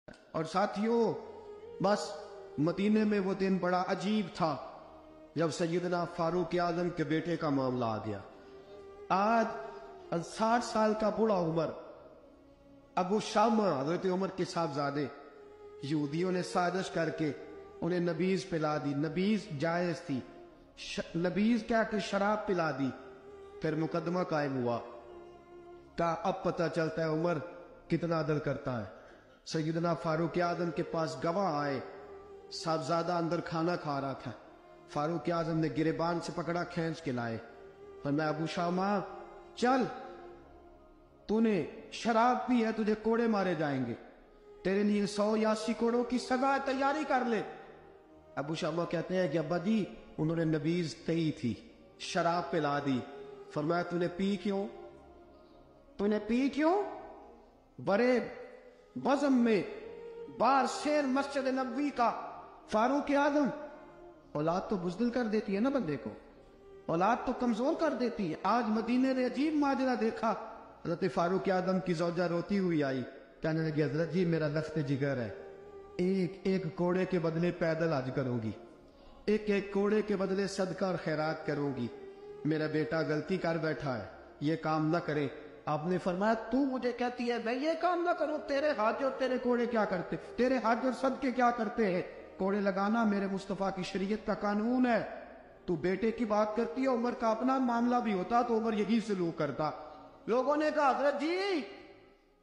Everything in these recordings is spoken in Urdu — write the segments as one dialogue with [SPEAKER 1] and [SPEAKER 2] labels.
[SPEAKER 1] اور ساتھیوں، بس مدینے میں وہ دن بڑا عجیب تھا جب سیدنا فاروق اعظم کے بیٹے کا معاملہ آ گیا۔ آج 60 سال کا بوڑھا عمر ابو شامہ حضرت عمر کے صاحبزادے، یہودیوں نے سازش کر کے انہیں نبیذ پلا دی۔ نبیذ جائز تھی، نبیذ کیا کہ شراب پلا دی۔ پھر مقدمہ قائم ہوا، کہا اب پتہ چلتا ہے عمر کتنا عدل کرتا ہے۔ سیدنا فاروق اعظم کے پاس گواہ آئے، صاحبزادہ اندر کھانا کھا رہا تھا، فاروق اعظم نے گریبان سے پکڑا، کھینچ کے لائے، فرمایا ابو شامہ چل، تو نے شراب پی ہے، تجھے کوڑے مارے جائیں گے، تیرے لیے 100 یا 80 کوڑوں کی سزا تیاری کر لے۔ ابو شامہ کہتے ہیں کہ ابا جی انہوں نے نبیذ تئی تھی، شراب پلا دی۔ فرمایا تو نے پی کیوں؟ تو نے پی کیوں؟ بڑے بزم میں بار شیر مسجد نبوی کا فاروق اعظم، اولاد تو بزدل کر دیتی ہے نا بندے کو، اولاد تو کمزور کر دیتی ہے۔ آج مدینے نے عجیب ماجرا دیکھا، حضرت فاروق اعظم کی زوجہ روتی ہوئی آئی، کہنے لگی حضرت جی میرا لخت جگر ہے، ایک ایک کوڑے کے بدلے پیدل حج کروں گی، ایک ایک کوڑے کے بدلے صدقہ اور خیرات کروں گی، میرا بیٹا غلطی کر بیٹھا ہے، یہ کام نہ کرے۔ آپ نے فرمایا تو مجھے کہتی ہے میں یہ کام نہ کروں؟ تیرے حج اور تیرے کوڑے کیا کرتے، تیرے حج اور صدقے کیا کرتے ہیں؟ کوڑے لگانا میرے مصطفیٰ کی شریعت کا قانون ہے۔ تو بیٹے کی بات کرتی ہے، عمر کا اپنا معاملہ بھی ہوتا تو عمر یہی سلوک کرتا۔ لوگوں نے کہا حضرت جی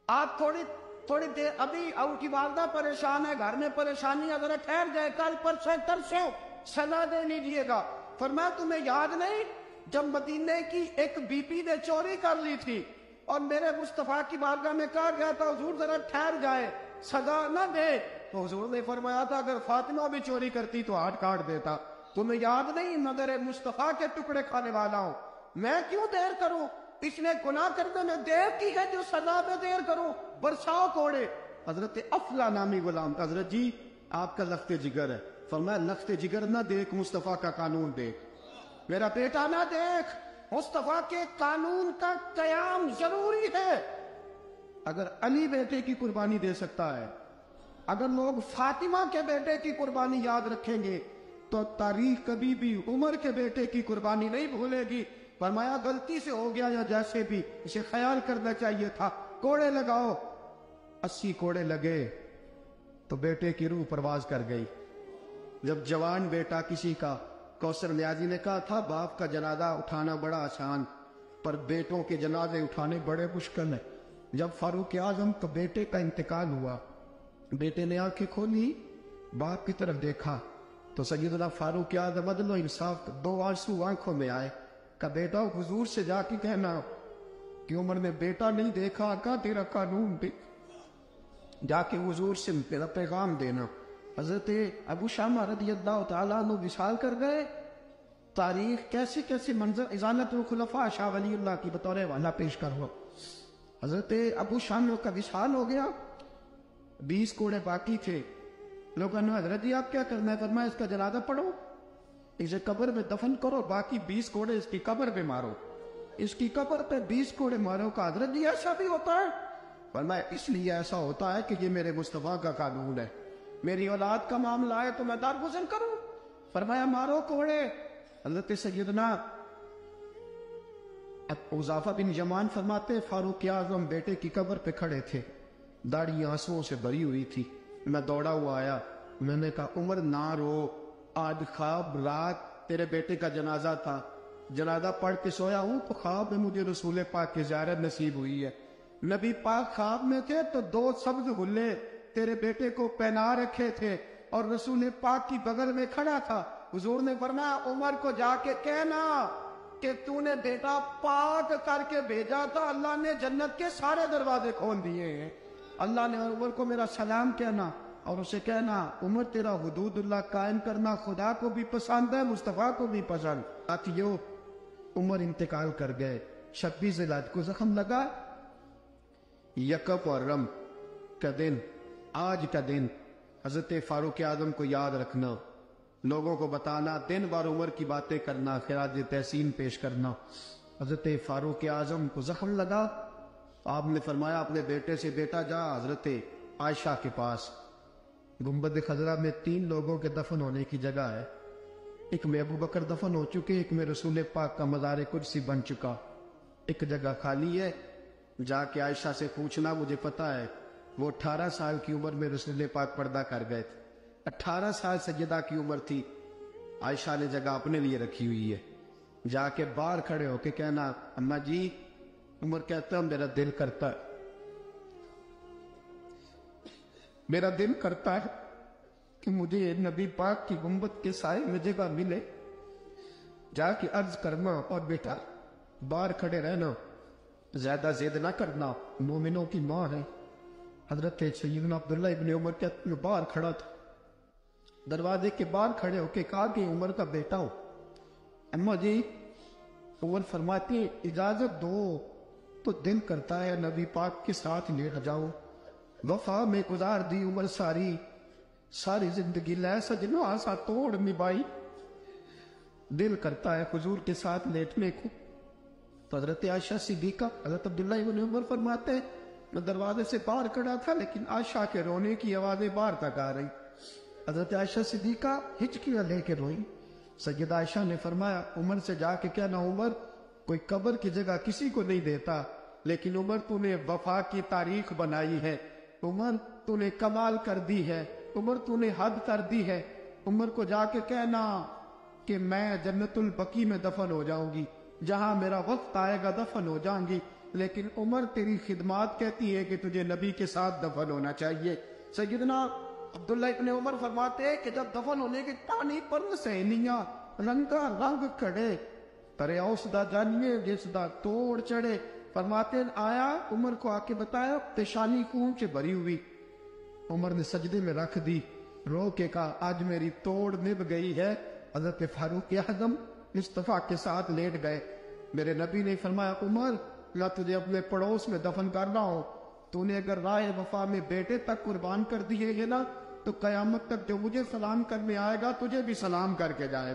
[SPEAKER 1] آپ تھوڑی دیر، ابھی ان کی والدہ پریشان ہے، گھر میں پریشانی، حضرت ٹھہر جائے، کل پرسوں ترسوں سزا دے لیجئے گا۔ فرمایا تمہیں یاد نہیں جب مدینے کی ایک بی پی نے چوری کر لی تھی اور میرے مصطفیٰ کی بارگاہ میں کہا گیا تھا حضور ذرا ٹھہر جائے، سزا نہ دے، تو حضور نے فرمایا تھا اگر فاطمہ بھی چوری کرتی تو ہاتھ کاٹ دیتا۔ تمہیں یاد نہیں نظر مصطفیٰ کے ٹکڑے کھانے والا ہوں، میں کیوں دیر کروں؟ اس نے گناہ کرنے میں دیر کی ہے جو سزا میں دیر کروں، برساؤ کوڑے۔ حضرت افلا نامی غلام، حضرت جی آپ کا لخت جگر ہے۔ فرمایا لخت جگر نہ دیکھ، مصطفیٰ کا قانون دیکھ، میرا بیٹا نہ دیکھ، مصطفیٰ کے قانون کا قیام ضروری ہے۔ اگر علی بیٹے کی قربانی دے سکتا ہے، اگر لوگ فاطمہ کے بیٹے کی قربانی یاد رکھیں گے تو تاریخ کبھی بھی عمر کے بیٹے کی قربانی نہیں بھولے گی۔ فرمایا غلطی سے ہو گیا یا جیسے بھی، اسے خیال کرنا چاہیے تھا، کوڑے لگاؤ۔ 80 کوڑے لگے تو بیٹے کی روح پرواز کر گئی۔ جب جوان بیٹا کسی کا، کوثر نیازی نے کہا تھا باپ کا جنازہ اٹھانا بڑا آسان، پر بیٹوں کے جنازے اٹھانے بڑے مشکل ہیں۔ جب فاروق اعظم کا بیٹے کا انتقال ہوا، بیٹے نے آنکھیں کھولی، باپ کی طرف دیکھا تو سیدنا فاروق اعظم عدل و انصاف، 2 آنسو آنکھوں میں آئے، کہ بیٹا حضور سے جا کے کہنا کہ عمر نے بیٹا نہیں دیکھا، آقا تیرا قانون دیکھ، جا کے حضور سے میرا پیغام دینا۔ حضرت ابو شامہ رضی اللہ تعالیٰ عنہ وصال کر گئے۔ تاریخ کیسے کیسے منظر اذانت الخلفاء شاہ ولی اللہ کی بطور حوالہ پیش کرو۔ حضرت ابو شامہ کا وصال ہو گیا، 20 کوڑے باقی تھے۔ لوگوں نے حضرت جی آپ کیا کرنا ہے؟ فرمایا اس کا جنازہ پڑھو، اسے قبر میں دفن کرو، باقی 20 کوڑے اس کی قبر پہ مارو، اس کی قبر پہ 20 کوڑے مارو۔ کا حضرت جی ایسا بھی ہوتا ہے؟ فرمایا اس لیے ایسا ہوتا ہے کہ یہ میرے مصطفیٰ کا قانون ہے، میری اولاد کا معاملہ ہے تو میں درگزر کروں۔ فرمایا مارو کوڑے۔ حضرت سیدنا حذیفہ بن یمان فرماتے فاروق اعظم بیٹے کی قبر پہ کھڑے تھے، داڑھی آنسوؤں سے بھری ہوئی تھی، میں دوڑا ہوا آیا، میں نے کہا عمر نہ رو، آج خواب رات تیرے بیٹے کا جنازہ تھا، جنازہ پڑھ کے سویا ہوں تو خواب میں مجھے رسول پاک کی زیارت نصیب ہوئی ہے۔ نبی پاک خواب میں تھے تو 2 سبز غلے تیرے بیٹے کو پہنا رکھے تھے اور رسول پاک کی بغل میں کھڑا تھا۔ حضور نے فرمایا عمر کو جا کے کہنا کہ تو نے بیٹا پاک کر کے بھیجا تھا، اللہ نے جنت کے سارے دروازے کھول دیے ہیں۔ اللہ نے عمر کو میرا سلام کہنا اور اسے کہنا عمر تیرا حدود اللہ قائم کرنا خدا کو بھی پسند ہے، مصطفیٰ کو بھی پسند۔ ساتھیو عمر انتقال کر گئے، 26 ذی الحجہ کو زخم لگا، یکم محرم کا دن، آج کا دن حضرت فاروق اعظم کو یاد رکھنا، لوگوں کو بتانا، دن بار عمر کی باتیں کرنا، خراج تحسین پیش کرنا۔ حضرت فاروق اعظم کو زخم لگا، آپ نے فرمایا اپنے بیٹے سے بیٹا جا حضرت عائشہ کے پاس گنبد خضرا میں 3 لوگوں کے دفن ہونے کی جگہ ہے. ایک میں ابو بکر دفن ہو چکے، ایک میں رسول پاک کا مزار قدسی بن چکا، ایک جگہ خالی ہے. جا کے عائشہ سے پوچھنا، مجھے پتا ہے وہ 18 سال کی عمر میں رسول پاک پردہ کر گئے تھے. 18 سال سیدہ کی عمر تھی. عائشہ نے جگہ اپنے لیے رکھی ہوئی ہے. جا کے باہر کھڑے ہو کے کہنا، اماں جی. عمر کہتا ہے میرا دل کرتا ہے کہ مجھے نبی پاک کی گنبد کے سائے میں جگہ ملے. جا کے عرض کرنا، اور بیٹا باہر کھڑے رہنا، زیادہ زید نہ کرنا، مومنوں کی ماں ہے. حضرت سیدنا عبداللہ ابن عمر کہتے ہیں باہر کھڑا تھا، دروازے کے باہر کھڑے ہو کے کہا کہ عمر کا بیٹا ہو. اماں جی. عمر فرماتے ہیں اجازت دو تو دل کرتا ہے نبی پاک کے ساتھ لیٹ جاؤ. وفا میں گزار دی عمر ساری زندگی لے سجنو آسا توڑ نبھائی. دل کرتا ہے حضور کے ساتھ لیٹنے کو. تو حضرت عائشہ صدیقہ، حضرت عبداللہ ابن عمر فرماتے ہیں میں دروازے سے باہر کھڑا تھا لیکن عائشہ کے رونے کی آوازیں باہر تک آ رہی. حضرت عائشہ صدیقہ ہچکیاں لے کے روئی. سیدہ عائشہ نے فرمایا عمر سے جا کے کہنا، عمر کوئی قبر کی جگہ کسی کو نہیں دیتا، لیکن عمر تو نے وفا کی تاریخ بنائی ہے. عمر تو نے کمال کر دی ہے. عمر تو نے حد کر دی ہے. عمر کو جا کے کہنا کہ میں جنت البقیع میں دفن ہو جاؤں گی، جہاں میرا وقت آئے گا دفن ہو جاؤں گی، لیکن عمر تیری خدمات کہتی ہے کہ تجھے نبی کے ساتھ دفن ہونا چاہیے. سیدنا عبداللہ ابن عمر فرماتے ہیں کہ جب دفن ہونے کے پانی پر سینیاں رنگا رنگ کھڑے ترے اوسدا جانیے جس دا توڑ چڑھے. فرماتے ہیں آیا عمر کو آ کے بتایا پیشانی خون سے بھری ہوئی. عمر نے سجدے میں رکھ دی، رو کے کہا آج میری توڑ نبھ گئی ہے. حضرت فاروق اعظم مصطفیٰ کے ساتھ لیٹ گئے. میرے نبی نے فرمایا عمر یا تجھے اپنے پڑوس میں دفن کرنا ہو، تو نے اگر راہ وفا میں بیٹے تک قربان کر دیے گے نا تو قیامت تک جو مجھے سلام کرنے آئے گا تجھے بھی سلام کر کے جائے.